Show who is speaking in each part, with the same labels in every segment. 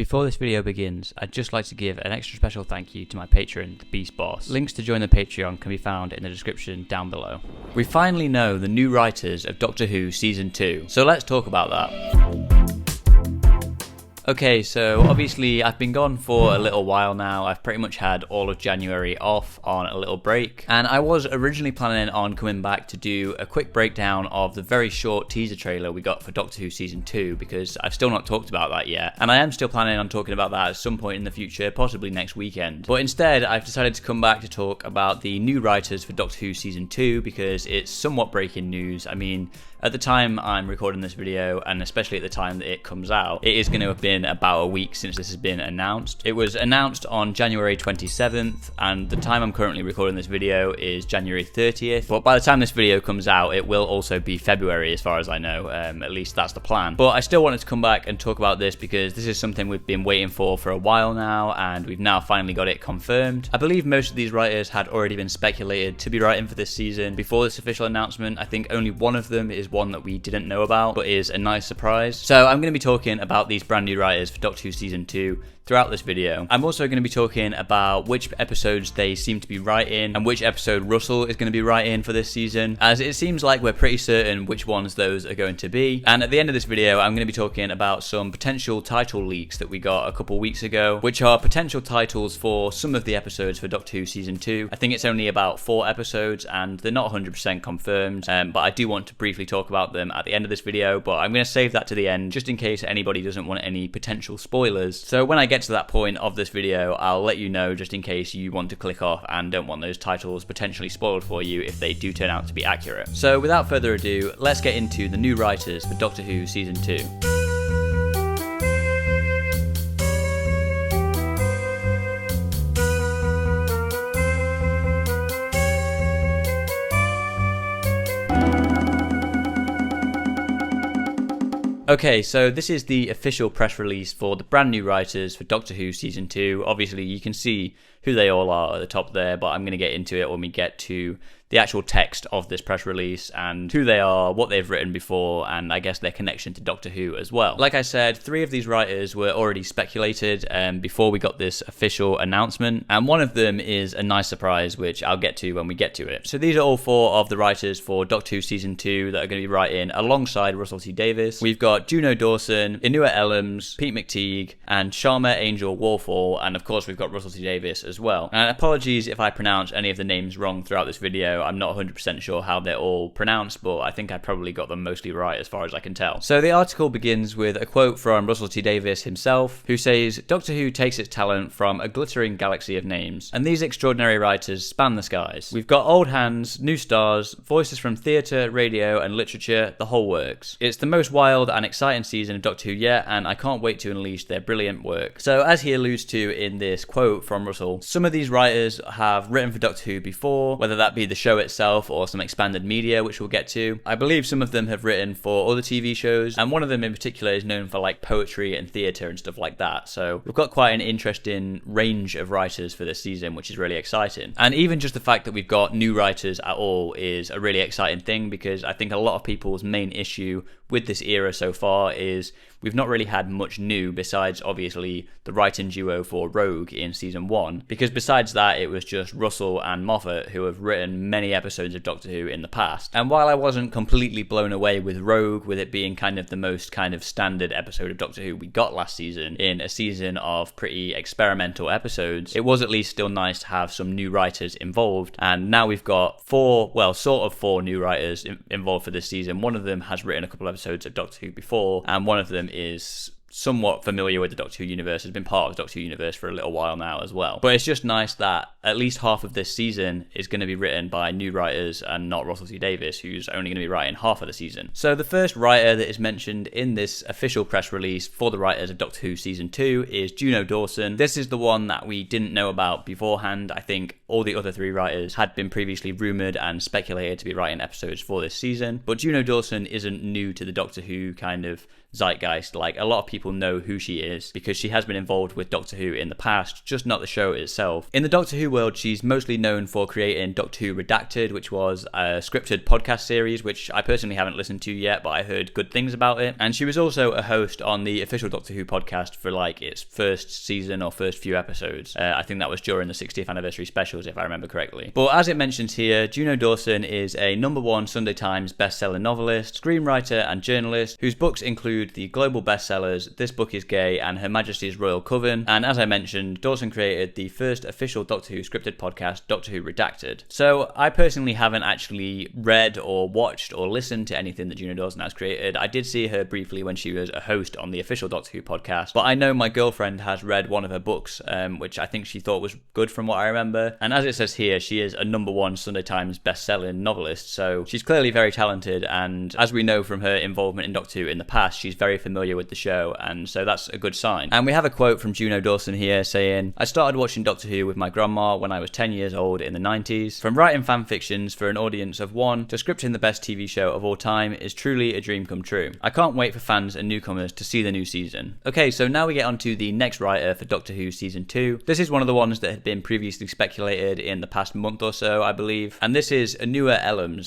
Speaker 1: Before this video begins, I'd just like to give an extra special thank you to my patron, the Beast Boss. Links to join the Patreon can be found in the description down below. We finally know the new writers of Doctor Who Season 2, so let's talk about that. Okay, so obviously I've been gone for a little while now. I've pretty much had all of January off on a little break, and I was originally planning on coming back to do a quick breakdown of the very short teaser trailer we got for Doctor Who Season 2, because I've still not talked about that yet, and I am still planning on talking about that at some point in the future, possibly next weekend. But instead, I've decided to come back to talk about the new writers for Doctor Who Season 2, because it's somewhat breaking news. I mean, at the time I'm recording this video, and especially at the time that it comes out, it is going to have been about a week since this has been announced. It was announced on January 27th, and the time I'm currently recording this video is January 30th. But by the time this video comes out, it will also be February as far as I know. At least that's the plan. But I still wanted to come back and talk about this because this is something we've been waiting for a while now, and we've now finally got it confirmed. I believe most of these writers had already been speculated to be writing for this season before this official announcement. I think only one of them is one that we didn't know about, but is a nice surprise. So I'm going to be talking about these brand new writers for Doctor Who Season 2 throughout this video. I'm also going to be talking about which episodes they seem to be writing and which episode Russell is going to be writing for this season, as it seems like we're pretty certain which ones those are going to be. And at the end of this video, I'm going to be talking about some potential title leaks that we got a couple weeks ago, which are potential titles for some of the episodes for Doctor Who Season 2. I think it's only about 4 episodes and they're not 100% confirmed, but I do want to briefly talk about them at the end of this video, but I'm going to save that to the end just in case anybody doesn't want any potential spoilers. So when I get to that point of this video, I'll let you know just in case you want to click off and don't want those titles potentially spoiled for you if they do turn out to be accurate. So without further ado, let's get into the new writers for Doctor Who Season 2. Okay, so this is the official press release for the brand new writers for Doctor Who Season 2. Obviously, you can see who they all are at the top there, but I'm going to get into it when we get to the actual text of this press release and who they are, what they've written before, and I guess their connection to Doctor Who as well. Like I said, 3 of these writers were already speculated before we got this official announcement, and one of them is a nice surprise, which I'll get to when we get to it. So these are all 4 of the writers for Doctor Who Season 2 that are going to be writing alongside Russell T Davies. We've got Juno Dawson, Inua Ellams, Pete McTeague, and Sharma Angel Warfall, and of course we've got Russell T Davies as well. And apologies if I pronounce any of the names wrong throughout this video. I'm not 100% sure how they're all pronounced, but I think I probably got them mostly right as far as I can tell. So the article begins with a quote from Russell T Davies himself, who says, "Doctor Who takes its talent from a glittering galaxy of names, and these extraordinary writers span the skies. We've got old hands, new stars, voices from theatre, radio, and literature, the whole works. It's the most wild and exciting season of Doctor Who yet, and I can't wait to unleash their brilliant work." So as he alludes to in this quote from Russell, some of these writers have written for Doctor Who before, whether that be the show itself or some expanded media, which we'll get to. I believe some of them have written for other TV shows, and one of them in particular is known for like poetry and theatre and stuff like that. So we've got quite an interesting range of writers for this season, which is really exciting. And even just the fact that we've got new writers at all is a really exciting thing, because I think a lot of people's main issue with this era so far is we've not really had much new besides obviously the writing duo for Rogue in season 1, because besides that it was just Russell and Moffat who have written many episodes of Doctor Who in the past. And while I wasn't completely blown away with Rogue, with it being kind of the most kind of standard episode of Doctor Who we got last season in a season of pretty experimental episodes, it was at least still nice to have some new writers involved. And now we've got 4 new writers involved for this season. One of them has written a couple of episodes of Doctor Who before, and one of them is somewhat familiar with the Doctor Who universe, has been part of the Doctor Who universe for a little while now as well. But it's just nice that at least half of this season is going to be written by new writers and not Russell T Davies, who's only going to be writing half of the season. So the first writer that is mentioned in this official press release for the writers of Doctor Who Season 2 is Juno Dawson. This is the one that we didn't know about beforehand. I think all the other 3 writers had been previously rumoured and speculated to be writing episodes for this season, but Juno Dawson isn't new to the Doctor Who kind of zeitgeist. Like, a lot of people know who she is because she has been involved with Doctor Who in the past, just not the show itself. In the Doctor Who world, she's mostly known for creating Doctor Who Redacted, which was a scripted podcast series, which I personally haven't listened to yet, but I heard good things about it. And she was also a host on the official Doctor Who podcast for like its first season or first few episodes. I think that was during the 60th anniversary specials, if I remember correctly. But as it mentions here, Juno Dawson is a #1 Sunday Times bestseller novelist, screenwriter, and journalist whose books include the global bestsellers This Book is Gay and Her Majesty's Royal Coven. And as I mentioned, Dawson created the first official Doctor Who scripted podcast, Doctor Who Redacted. So I personally haven't actually read or watched or listened to anything that Juno Dawson has created. I did see her briefly when she was a host on the official Doctor Who podcast, but I know my girlfriend has read one of her books, which I think she thought was good from what I remember. And as it says here, she is a #1 Sunday Times best-selling novelist, so she's clearly very talented, and as we know from her involvement in Doctor Who in the past, she's very familiar with the show, and so that's a good sign. And we have a quote from Juno Dawson here saying, "I started watching Doctor Who with my grandma when I was 10 years old in the 90s. From writing fan fictions for an audience of one to scripting the best TV show of all time is truly a dream come true. I can't wait for fans and newcomers to see the new season." Okay, so now we get on to the next writer for Doctor Who Season 2. This is one of the ones that had been previously speculated in the past month or so, I believe, and this is Underwood.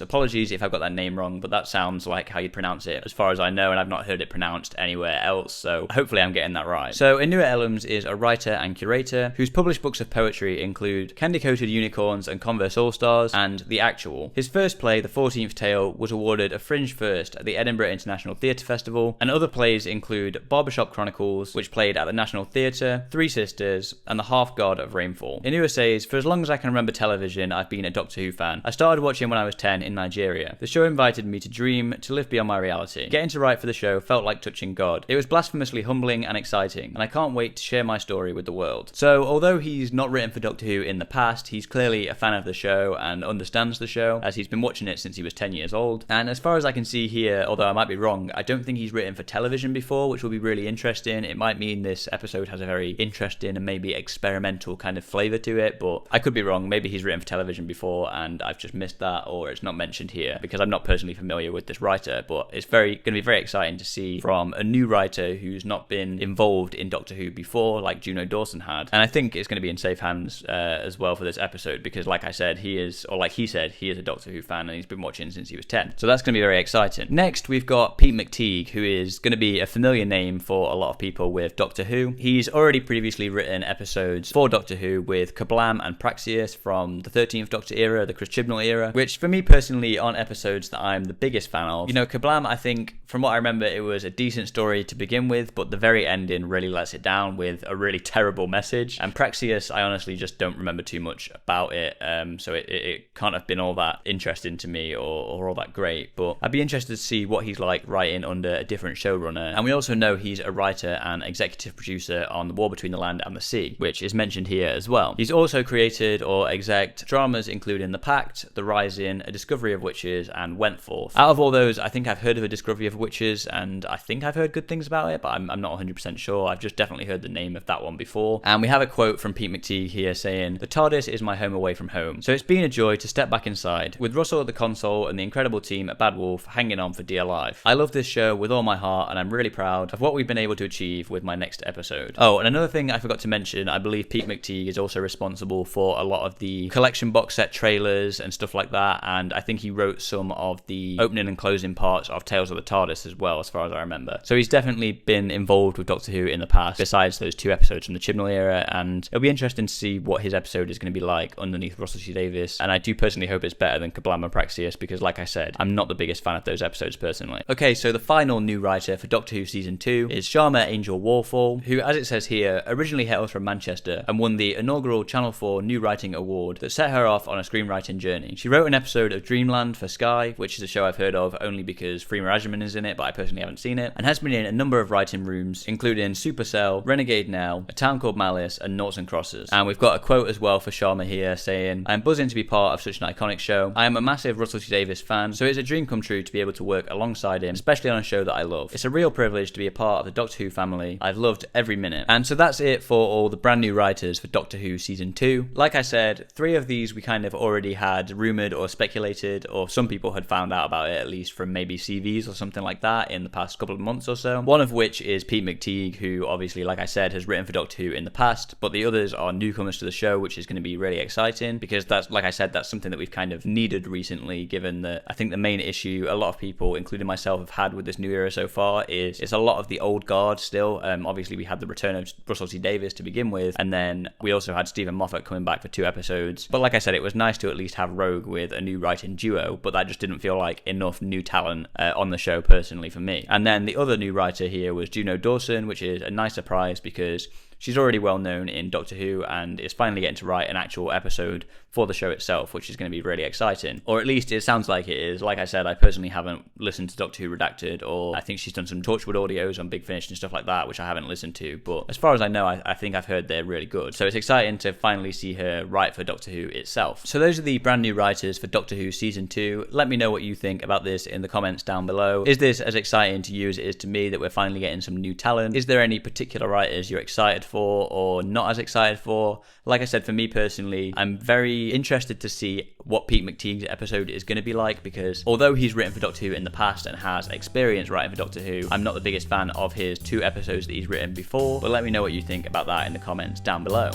Speaker 1: Apologies if I've got that name wrong, but that sounds like how you'd pronounce it as far as I know, and I've not heard it pronounced anywhere else, so hopefully I'm getting that right. So Underwood is a writer and curator whose published books of poetry include Candy-Coated Unicorns and Converse All-Stars and The Actual. His first play, The 14th Tale, was awarded a Fringe First at the Edinburgh International Theatre Festival, and other plays include Barbershop Chronicles, which played at the National Theatre, Three Sisters, and The Half-God of Rainfall. Inua says, "For as long as I can remember television, I've been a Doctor Who fan. I started watching when I was 10 in Nigeria. The show invited me to dream, to live beyond my reality. Getting to write for the show felt like touching God. It was blasphemously humbling and exciting, and I can't wait to share my story with the world." So, although he's not written for Doctor Who in the past, he's clearly a fan of the show and understands the show, as he's been watching it since he was 10 years old. And as far as I can see here, although I might be wrong, I don't think he's written for television before, which will be really interesting. It might mean this episode has a very interesting and maybe experimental kind of flavour to it, but I could be wrong. Maybe he's written for television before and I've just missed that, or it's not mentioned here, because I'm not personally familiar with this writer. But it's going to be very exciting to see from a new writer who's not been involved in Doctor Who before, like Juno Dawson had. And I think it's going to be in safe hands as well for this episode, because like I said, he is a Doctor Who fan and he's been watching since he was 10. So that's going to be very exciting. Next, we've got Pete McTeague, who is going to be a familiar name for a lot of people with Doctor Who. He's already previously written episodes for Doctor Who with Kablam and Praxius from the 13th Doctor era, the Chris Chibnall era, which for me personally aren't episodes that I'm the biggest fan of. You know, Kablam, I think, from what I remember, it was a decent story to begin with, but the very ending really lets it down with a really terrible message. And Praxius, I honestly just don't remember too much about it, so it can't have been all that interesting to me or all that great, but I'd be interested to see what he's like writing under a different showrunner. And we also know he's a writer and executive producer on The War Between the Land and the Sea, which is mentioned here as well. He's also created or execed dramas including The Pact, The Rising, A Discovery of Witches, and Wentforth. Out of all those, I think I've heard of A Discovery of Witches, and I think I've heard good things about it, but I'm not 100% sure. I've just definitely heard the name of that one before. And we have a quote from Pete McTeague here saying, "The TARDIS is my home away from home, so it's been a joy to step back inside, with Russell at the console and the incredible team at Bad Wolf hanging on for dear life. I love this show with all my heart, and I'm really proud of what we've been able to achieve with my next episode." Oh, and another thing I forgot to mention, I believe Pete McTeague is also responsible for a lot of the collection box set trailers and stuff like that, and I think he wrote some of the opening and closing parts of Tales of the TARDIS as well, as far as I remember. So he's definitely been involved with Doctor Who in the past, besides those 2 episodes from the Chibnall era, and it'll be interesting to see what his episode is going to be like underneath Russell T Davies, and I do personally hope it's better than Kablam and Praxius, because like I said, I'm not the biggest fan of those episodes personally. Okay, so the final new writer for Doctor Who Season 2 is Sharma Angel Warfall, who, as it says here, originally hails from Manchester and won the inaugural Channel 4 New Writing Award that set her off on a screenwriting journey. She wrote an episode of Dreamland for Sky, which is a show I've heard of only because Freema Rajaman is in it, but I personally haven't seen it, and has been in a number of writing rooms, including Supercell, Renegade Now, A Town Called Malice, and Noughts and Crosses. And we've got a quote as well for Sharma here saying, "I'm buzzing to be part of such an iconic show. I am a massive Russell T Davies fan, so it's a dream come true to be able to work alongside him, especially on a show that I love. It's a real privilege to be a part of the Doctor Who family. I've loved every minute." And so that's it for all the brand new writers for Doctor Who Season 2. Like I said, 3 of these we kind of already had rumoured or speculated, or some people had found out about it at least from maybe CVs or something like that in the past last couple of months or so. One of which is Pete McTeague, who obviously, like I said, has written for Doctor Who in the past, but the others are newcomers to the show, which is going to be really exciting because that's, like I said, that's something that we've kind of needed recently, given that I think the main issue a lot of people, including myself, have had with this new era so far is it's a lot of the old guard still. Obviously, we had the return of Russell T Davies to begin with, and then we also had Stephen Moffat coming back for 2 episodes. But like I said, it was nice to at least have Rogue with a new writing duo, but that just didn't feel like enough new talent on the show personally for me. And then the other new writer here was Juno Dawson, which is a nice surprise because she's already well known in Doctor Who and is finally getting to write an actual episode for the show itself, which is going to be really exciting. Or at least it sounds like it is. Like I said, I personally haven't listened to Doctor Who Redacted, or I think she's done some Torchwood audios on Big Finish and stuff like that, which I haven't listened to. But as far as I know, I think I've heard they're really good. So it's exciting to finally see her write for Doctor Who itself. So those are the brand new writers for Doctor Who Season 2. Let me know what you think about this in the comments down below. Is this as exciting to you as it is to me that we're finally getting some new talent? Is there any particular writers you're excited for or not as excited for? Like I said, for me personally, I'm very interested to see what Pete McTeague's episode is going to be like, because although he's written for Doctor Who in the past and has experience writing for Doctor Who, I'm not the biggest fan of his 2 episodes that he's written before. But let me know what you think about that in the comments down below.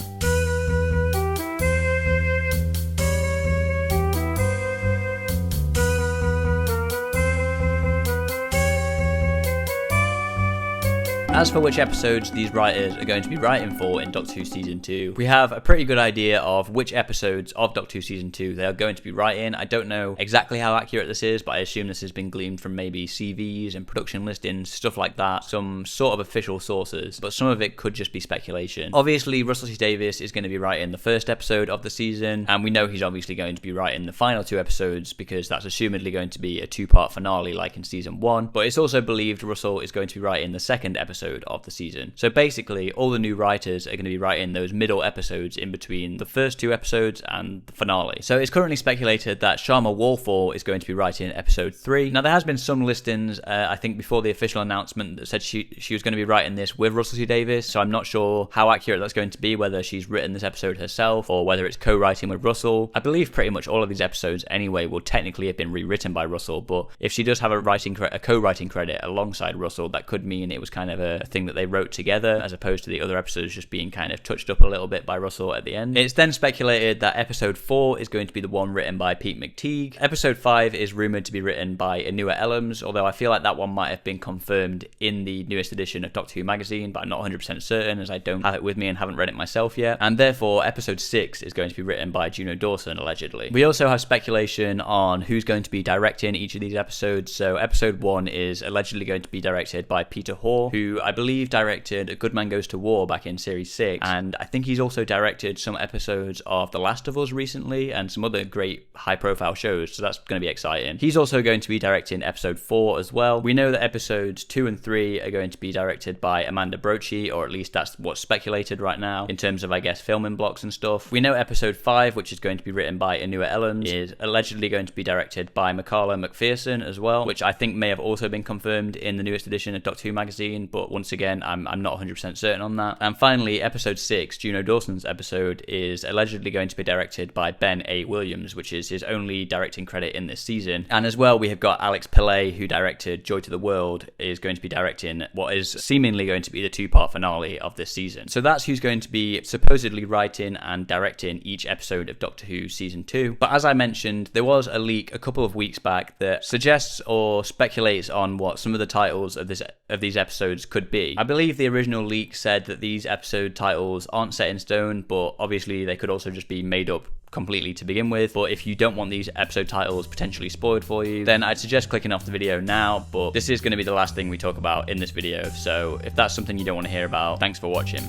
Speaker 1: As for which episodes these writers are going to be writing for in Doctor Who Season 2, we have a pretty good idea of which episodes of Doctor Who Season 2 they are going to be writing. I don't know exactly how accurate this is, but I assume this has been gleaned from maybe CVs and production listings, stuff like that, some sort of official sources, but some of it could just be speculation. Obviously, Russell T Davies is going to be writing the first episode of the season, and we know he's obviously going to be writing the final 2 episodes because that's assumedly going to be a 2-part finale like in Season 1, but it's also believed Russell is going to be writing the second episode of the season. So basically, all the new writers are going to be writing those middle episodes in between the first 2 episodes and the finale. So it's currently speculated that Sharma Walfall is going to be writing episode 3. Now, there has been some listings, I think before the official announcement, that said she was going to be writing this with Russell T Davies, so I'm not sure how accurate that's going to be, whether she's written this episode herself or whether it's co-writing with Russell. I believe pretty much all of these episodes anyway will technically have been rewritten by Russell, but if she does have a co-writing credit alongside Russell, that could mean it was kind of a thing that they wrote together, as opposed to the other episodes just being kind of touched up a little bit by Russell at the end. It's then speculated that episode 4 is going to be the one written by Pete McTeague. Episode 5 is rumoured to be written by Anua Ellams, although I feel like that one might have been confirmed in the newest edition of Doctor Who magazine, but I'm not 100% certain as I don't have it with me and haven't read it myself yet. And therefore, episode 6 is going to be written by Juno Dawson, allegedly. We also have speculation on who's going to be directing each of these episodes. So episode 1 is allegedly going to be directed by Peter Hoare, who I believe directed A Good Man Goes to War back in Series 6, and I think he's also directed some episodes of The Last of Us recently and some other great high-profile shows, so that's going to be exciting. He's also going to be directing episode 4 as well. We know that episodes 2 and 3 are going to be directed by Amanda Brochi, or at least that's what's speculated right now in terms of, I guess, filming blocks and stuff. We know episode 5, which is going to be written by Anua Ellams, is allegedly going to be directed by Michaela McPherson as well, which I think may have also been confirmed in the newest edition of Doctor Who magazine, but once again, I'm not 100% certain on that. And finally, episode 6, Juno Dawson's episode, is allegedly going to be directed by Ben A. Williams, which is his only directing credit in this season. And as well, we have got Alex Pillay, who directed Joy to the World, is going to be directing what is seemingly going to be the 2-part finale of this season. So that's who's going to be supposedly writing and directing each episode of Doctor Who Season 2. But as I mentioned, there was a leak a couple of weeks back that suggests or speculates on what some of the titles of these episodes could be. I believe the original leak said that these episode titles aren't set in stone, but obviously they could also just be made up completely to begin with. But if you don't want these episode titles potentially spoiled for you, then I'd suggest clicking off the video now. But this is going to be the last thing we talk about in this video, so if that's something you don't want to hear about, thanks for watching.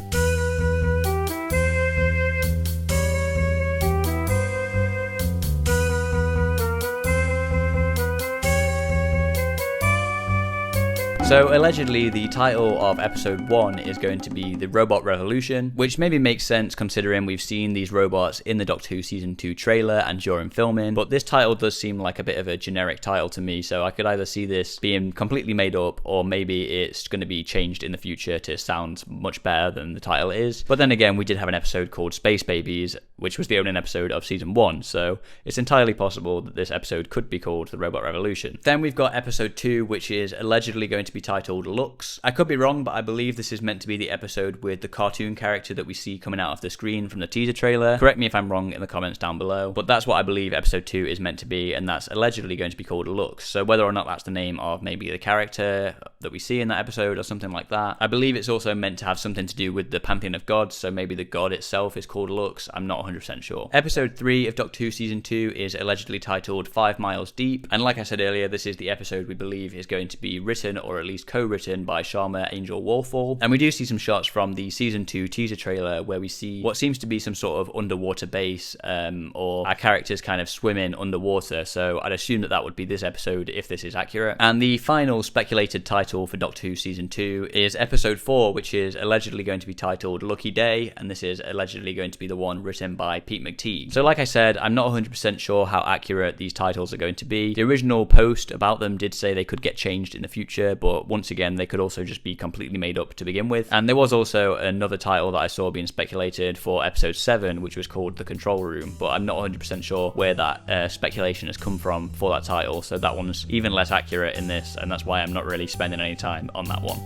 Speaker 1: So allegedly the title of episode 1 is going to be The Robot Revolution, which maybe makes sense considering we've seen these robots in the Doctor Who Season 2 trailer and during filming, but this title does seem like a bit of a generic title to me, so I could either see this being completely made up or maybe it's going to be changed in the future to sound much better than the title is. But then again, we did have an episode called Space Babies, which was the opening episode of Season 1, so it's entirely possible that this episode could be called The Robot Revolution. Then we've got episode 2, which is allegedly going to be be titled Lux. I could be wrong, but I believe this is meant to be the episode with the cartoon character that we see coming out of the screen from the teaser trailer. Correct me if I'm wrong in the comments down below, but that's what I believe episode 2 is meant to be, and that's allegedly going to be called Lux. So whether or not that's the name of maybe the character that we see in that episode or something like that. I believe it's also meant to have something to do with the pantheon of gods, so maybe the god itself is called Lux. I'm not 100% sure. Episode 3 of Doctor Who Season 2 is allegedly titled 5 Miles Deep, and like I said earlier, this is the episode we believe is going to be written or at least co-written by Sharma Angel Wallfall. And we do see some shots from the Season 2 teaser trailer where we see what seems to be some sort of underwater base, or our characters kind of swimming underwater, so I'd assume that that would be this episode if this is accurate. And the final speculated title for Doctor Who Season 2 is Episode 4, which is allegedly going to be titled Lucky Day, and this is allegedly going to be the one written by Pete McTeague. So like I said, I'm not 100% sure how accurate these titles are going to be. The original post about them did say they could get changed in the future, but once again, they could also just be completely made up to begin with. And there was also another title that I saw being speculated for Episode 7, which was called The Control Room, but I'm not 100% sure where that speculation has come from for that title, so that one's even less accurate in this, and that's why I'm not really spending any time on that one.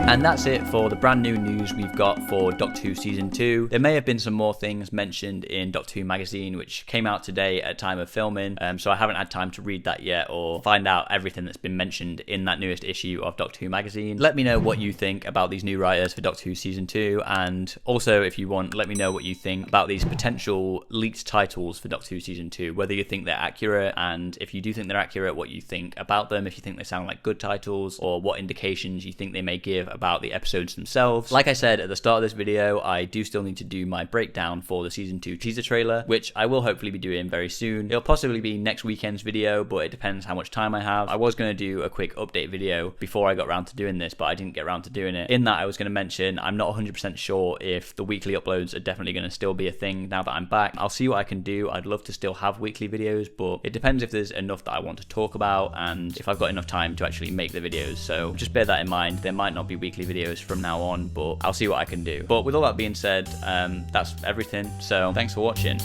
Speaker 1: And that's it for the brand new news we've got for Doctor Who Season 2. There may have been some more things mentioned in Doctor Who magazine, which came out today at time of filming, so I haven't had time to read that yet or find out everything that's been mentioned in that newest issue of Doctor Who magazine. Let me know what you think about these new writers for Doctor Who Season 2, and also, if you want, let me know what you think about these potential leaked titles for Doctor Who Season 2, whether you think they're accurate, and if you do think they're accurate, what you think about them, if you think they sound like good titles, or what indications you think they may give about the episodes themselves. Like I said at the start of this video, I do still need to do my breakdown for the Season 2 teaser trailer, which I will hopefully be doing very soon. It'll possibly be next weekend's video, but it depends how much time I have. I was going to do a quick update video before I got around to doing this, but I didn't get around to doing it. In that, I was going to mention I'm not 100% sure if the weekly uploads are definitely going to still be a thing now that I'm back. I'll see what I can do. I'd love to still have weekly videos, but it depends if there's enough that I want to talk about and if I've got enough time to actually make the videos. So just bear that in mind. There might not be weekly videos from now on, but I'll see what I can do. But with all that being said, that's everything. So thanks for watching.